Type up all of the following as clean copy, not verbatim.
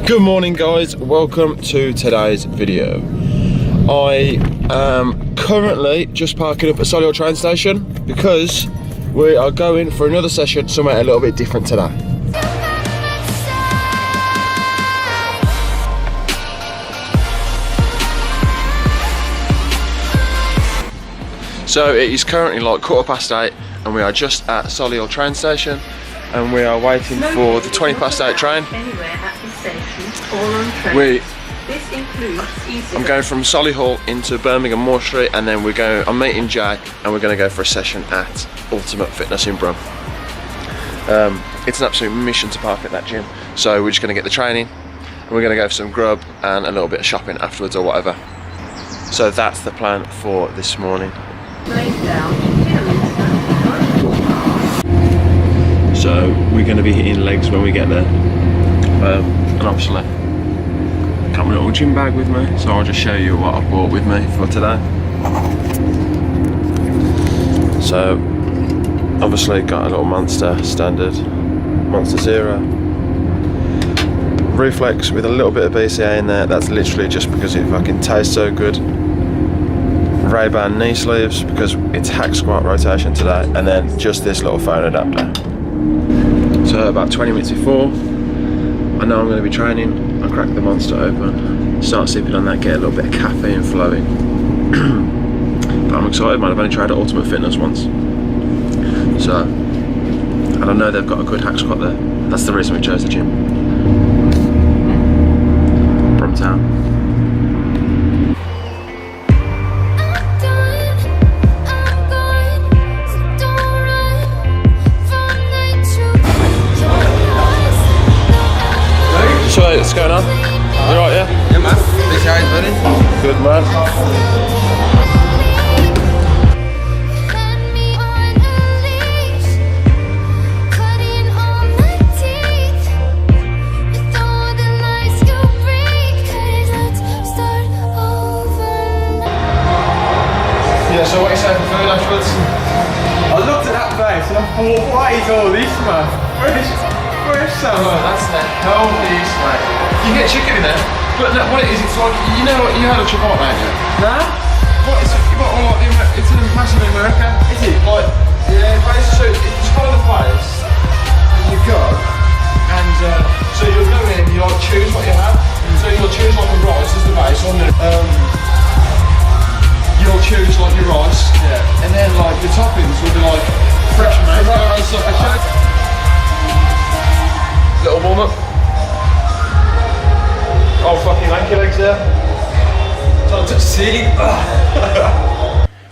Good morning guys, welcome to today's video. I am currently just parking up at Solihull train station because we are going for another session somewhere a little bit different today. So it is currently like 8:15 and we are just at Solihull train station and we are waiting for the 8:20 train. I'm going from Solihull into Birmingham Moor Street and then I'm meeting Jay and we're going to go for a session at Ultimate Fitness in Brum. It's an absolute mission to park at that gym, so we're just going to get the training and we're going to go for some grub and a little bit of shopping afterwards or whatever. So that's the plan for this morning. So we're going to be hitting legs when we get there, and obviously got my little gym bag with me, so I'll just show you what I bought with me for today. So obviously got a little Monster Standard, Monster Zero, Reflex with a little bit of BCA in there, that's literally just because it fucking tastes so good. Ray-Ban knee sleeves because it's hack squat rotation today, and then just this little phone adapter. So about 20 minutes before, I know I'm going to be training, I'll crack the Monster open, start sipping on that, get a little bit of caffeine flowing. But I'm excited, man. I've only tried at Ultimate Fitness once, so, and I know they've got a good hack squat there. That's the reason we chose the gym. From town. So what's going on? You alright, yeah? Yeah, man. This guy's buddy. Good, man. Yeah, so what are you saying for food afterwards? I looked at that face and I thought, what is all this, man? Fresh salmon. Oh, that's the healthiest, mate. You get chicken in there, but no, what it is, it's like, you know what, you had a chipotle, ain't you? Nah? What, it's in massive in America. Is it? Like, yeah, basically, so it's kind of the place, and you go, and so you'll go in, you like choose what you have, so you'll choose like the rice as the base, on the, you'll choose like your rice, yeah, and then like the toppings will be like fresh mango and stuff like that. Little warm up. Oh, fucking lanky legs there. Time to see.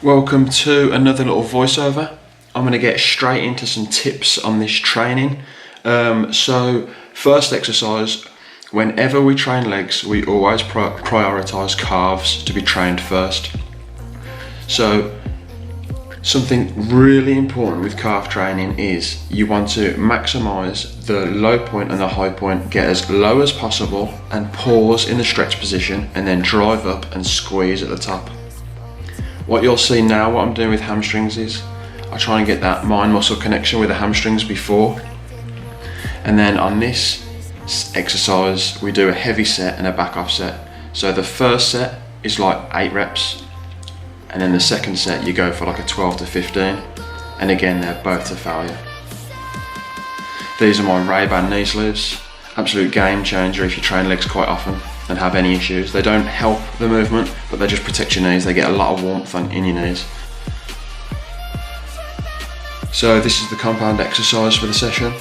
Welcome to another little voiceover. I'm going to get straight into some tips on this training. So, first exercise, whenever we train legs, we always prioritise calves to be trained first. So, something really important with calf training is you want to maximise the low point and the high point, get as low as possible and pause in the stretch position and then drive up and squeeze at the top. What you'll see now, what I'm doing with hamstrings is I try and get that mind muscle connection with the hamstrings before, and then on this exercise we do a heavy set and a back off set. So the first set is like 8 reps, and then the second set you go for like a 12 to 15, and again they're both to failure. These are my Ray-Ban knee sleeves, absolute game changer if you train legs quite often and have any issues. They don't help the movement, but they just protect your knees. They get a lot of warmth in your knees. So this is the compound exercise for the session.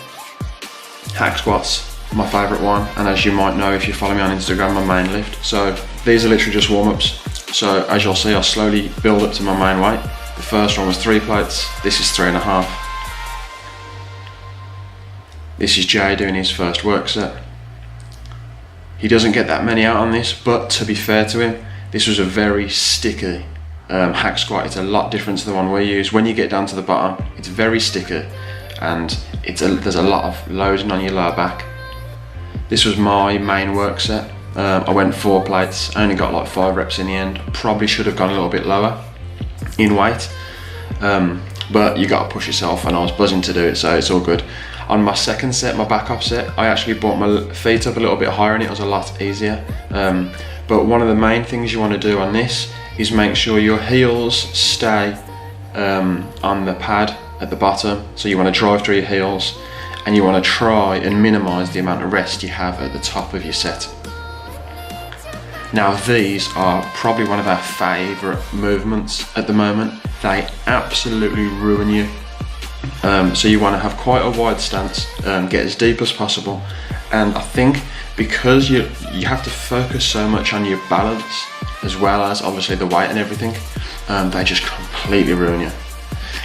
Hack squats, my favourite one, and as you might know if you follow me on Instagram, my main lift. So these are literally just warm-ups. So as you'll see, I slowly build up to my main weight. The first one was 3 plates, this is 3.5. This is Jay doing his first work set. He doesn't get that many out on this, but to be fair to him, this was a very sticky hack squat. It's a lot different to the one we use. When you get down to the bottom, it's very sticky and there's a lot of loading on your lower back. This was my main work set. I went 4 plates, only got like 5 reps in the end. Probably should have gone a little bit lower in weight, but you got to push yourself and I was buzzing to do it, so it's all good. On my second set, my back off set, I actually brought my feet up a little bit higher and it was a lot easier. But one of the main things you want to do on this is make sure your heels stay on the pad at the bottom. So you want to drive through your heels and you want to try and minimize the amount of rest you have at the top of your set. Now these are probably one of our favorite movements at the moment. They absolutely ruin you. So you want to have quite a wide stance, get as deep as possible, and I think because you have to focus so much on your balance as well as obviously the weight and everything, they just completely ruin you.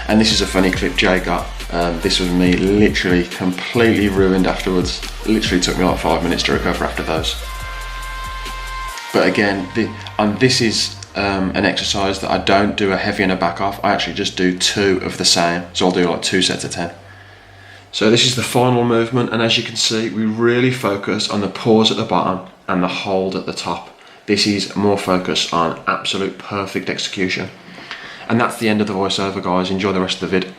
And this is a funny clip Jay got. This was me literally completely ruined afterwards. It literally took me like 5 minutes to recover after those. But again, this is an exercise that I don't do a heavy and a back off. I actually just do 2 of the same. So I'll do like 2 sets of 10. So this is the final movement, and as you can see, we really focus on the pause at the bottom and the hold at the top. This is more focused on absolute perfect execution. And that's the end of the voiceover, guys. Enjoy the rest of the vid.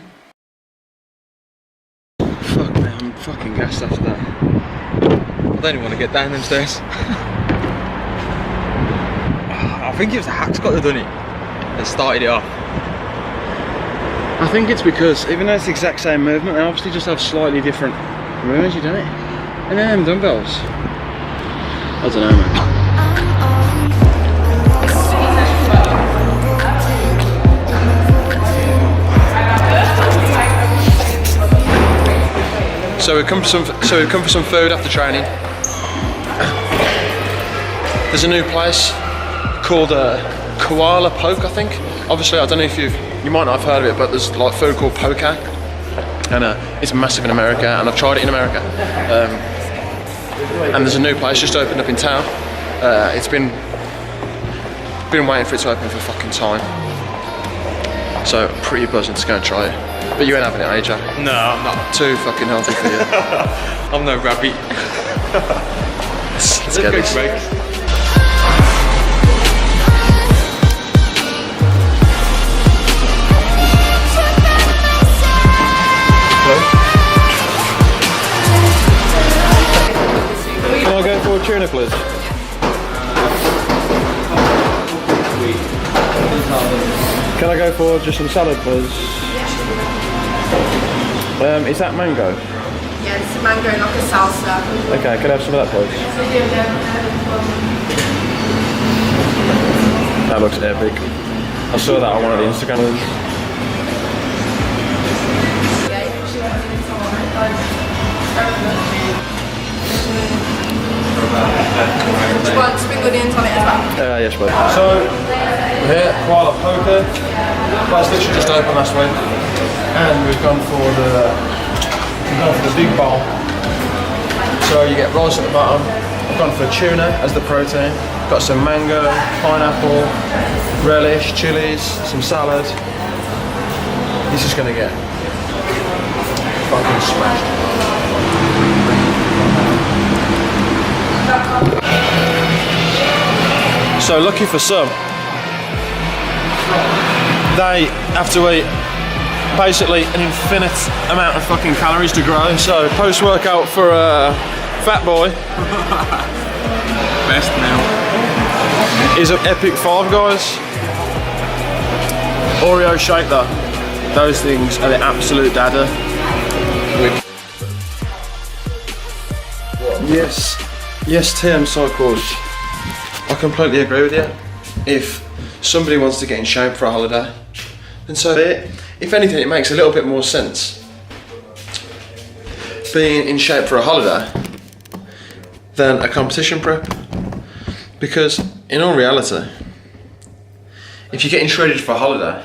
Fuck man, I'm fucking gassed after that. I don't even want to get down them stairs. I think it was the hack Scott that done it that started it off. I think it's because even though it's the exact same movement, they obviously just have slightly different movements, you don't it? And then them dumbbells. I don't know, man. So we've come for some food after training. There's a new place called Koala Poke, I think. Obviously, I don't know if you might not have heard of it, but there's like food called poke, and it's massive in America, and I've tried it in America. And there's a new place just opened up in town. It's been waiting for it to open for fucking time. So pretty buzzing to go and try it. But you ain't having it, are you, Jack? No, I'm not. Too fucking healthy for you. I'm no rabbit. Let's get this. Can I go for a tuna, please? Can I go for just some salad, please? Is that mango? Yeah, it's a mango like a salsa. Okay, can I have some of that, please? That looks epic. I saw that on one of the Instagrammers. Do you want spring onions on it as well? Yes, please. So, we're here at Koala Poker. That's literally just opened last week. And we've gone for the big bowl. So you get rolls at the bottom. I've gone for tuna as the protein. Got some mango, pineapple, relish, chilies, some salad. This is gonna get fucking smashed. So lucky for some, they have to eat basically an infinite amount of fucking calories to grow. So post-workout for a fat boy Best meal. is an epic 5, guys. Oreo shake though, those things are the absolute dada. Yes, TM Cycles. I completely agree with you. If somebody wants to get in shape for a holiday, then so be it. If anything, it makes a little bit more sense being in shape for a holiday than a competition prep. Because in all reality, if you're getting shredded for a holiday,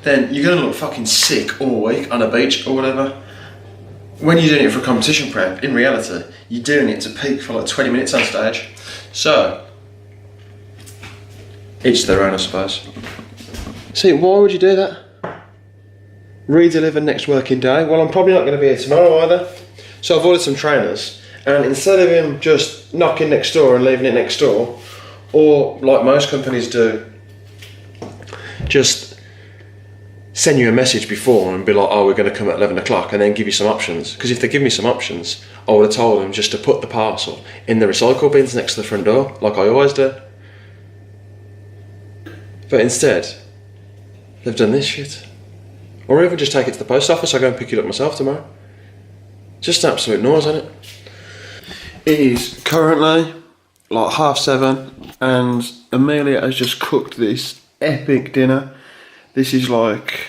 then you're gonna look fucking sick all week on a beach or whatever. When you're doing it for a competition prep, in reality, you're doing it to peak for like 20 minutes on stage. So, each their own, I suppose. See, why would you do that? Redeliver next working day. Well, I'm probably not going to be here tomorrow either. So I've ordered some trainers, and instead of him just knocking next door and leaving it next door, or like most companies do, just send you a message before and be like, oh, we're going to come at 11 o'clock, and then give you some options. Because if they give me some options, I would have told them just to put the parcel in the recycle bins next to the front door, like I always do. But instead, they've done this shit. Or even just take it to the post office. I'll go and pick it up myself tomorrow. Just absolute noise, isn't it? It is currently like 7:30, and Amelia has just cooked this epic dinner. This is like,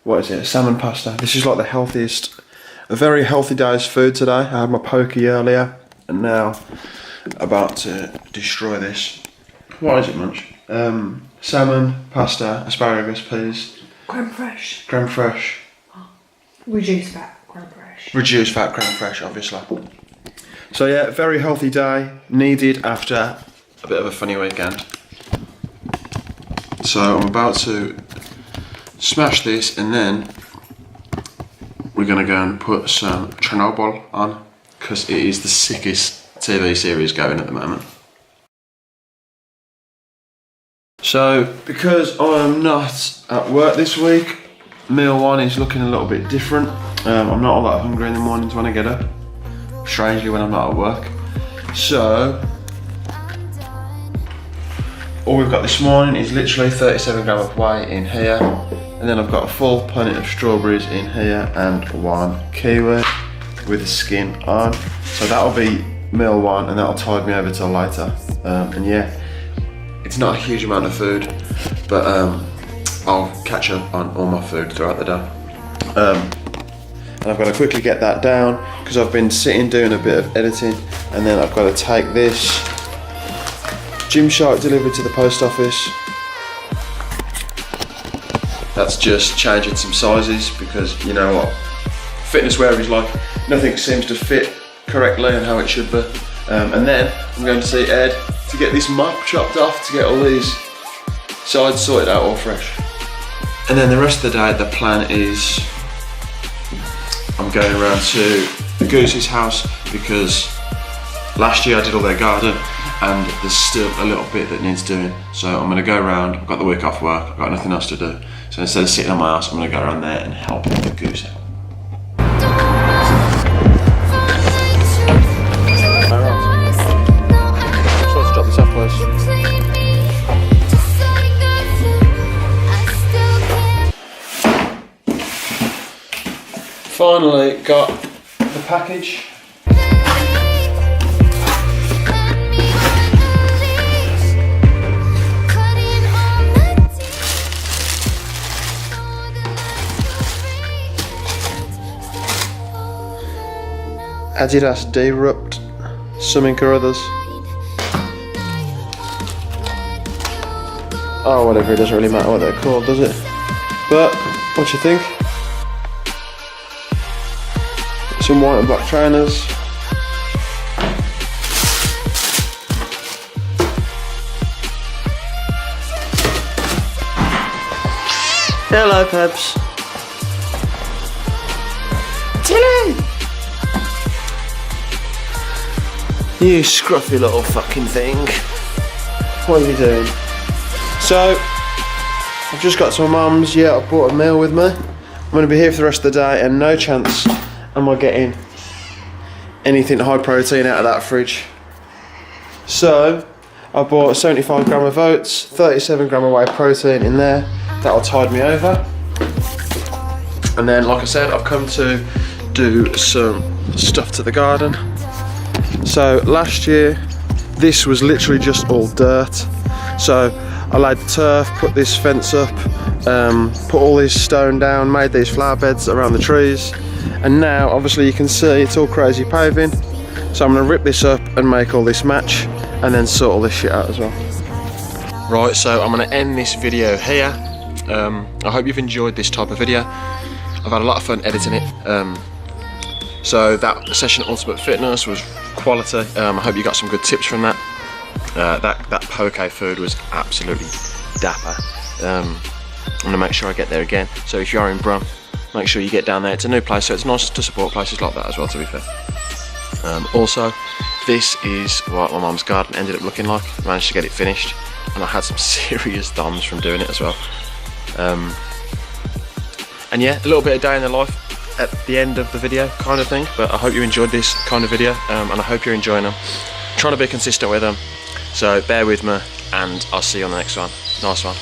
what is it, salmon pasta. This is like the healthiest, a very healthy day's food today. I had my pokey earlier, and now about to destroy this. What is it, Munch? Salmon, pasta, asparagus, peas. Creme fraiche. Creme fraiche. Reduced fat creme fraiche. Reduced fat creme fraiche, obviously. So yeah, very healthy day, needed after a bit of a funny weekend. So I'm about to smash this, and then we're gonna go and put some Chernobyl on, because it is the sickest TV series going at the moment. So because I'm not at work this week, meal one is looking a little bit different. I'm not all that hungry in the mornings when I get up, strangely when I'm not at work. So all we've got this morning is literally 37 grams of whey in here, and then I've got a full punnet of strawberries in here and 1 kiwi with the skin on. So that'll be meal one, and that'll tide me over till later. And yeah, it's not a huge amount of food, but I'll catch up on all my food throughout the day. And I've got to quickly get that down because I've been sitting doing a bit of editing, and then I've got to take this Gymshark delivered to the post office. That's just changing some sizes, because you know what fitness wear is like, nothing seems to fit correctly and how it should be. And then I'm going to see Ed to get this mop chopped off to get all these sides sorted out all fresh. And then the rest of the day, the plan is I'm going around to the Goose's house, because last year I did all their garden and there's still a little bit that needs doing. So I'm going to go around, I've got the week off work, I've got nothing else to do. So instead of sitting on my ass, I'm going to go around there and help the Goose out. Finally got the package. Adidas Derupt something or others. Oh, whatever, it doesn't really matter what they're called, does it? But, what do you think? Some white and black trainers. Hello, Pebs. Tilly! You scruffy little fucking thing. What are you doing? So, I've just got to my mum's. Yeah, I brought a meal with me. I'm going to be here for the rest of the day, and no chance am I getting anything high protein out of that fridge. So, I bought 75 gram of oats, 37 gram of whey protein in there. That'll tide me over. And then, like I said, I've come to do some stuff to the garden. So last year, this was literally just all dirt. So I laid the turf, put this fence up, put all this stone down, made these flower beds around the trees. And now, obviously you can see it's all crazy paving. So I'm gonna rip this up and make all this match, and then sort all this shit out as well. Right, so I'm gonna end this video here. I hope you've enjoyed this type of video. I've had a lot of fun editing it. So that session at Ultimate Fitness was quality. I hope you got some good tips from that. That poke food was absolutely dapper. I'm gonna make sure I get there again. So if you are in Brum, make sure you get down there. It's a new place, so it's nice to support places like that as well, to be fair. Also, this is what my mum's garden ended up looking like. I managed to get it finished, and I had some serious DOMs from doing it as well. And yeah, a little bit of day in the life at the end of the video kind of thing, but I hope you enjoyed this kind of video, and I hope you're enjoying them. I'm trying to be consistent with them, so bear with me, and I'll see you on the next one. Nice one.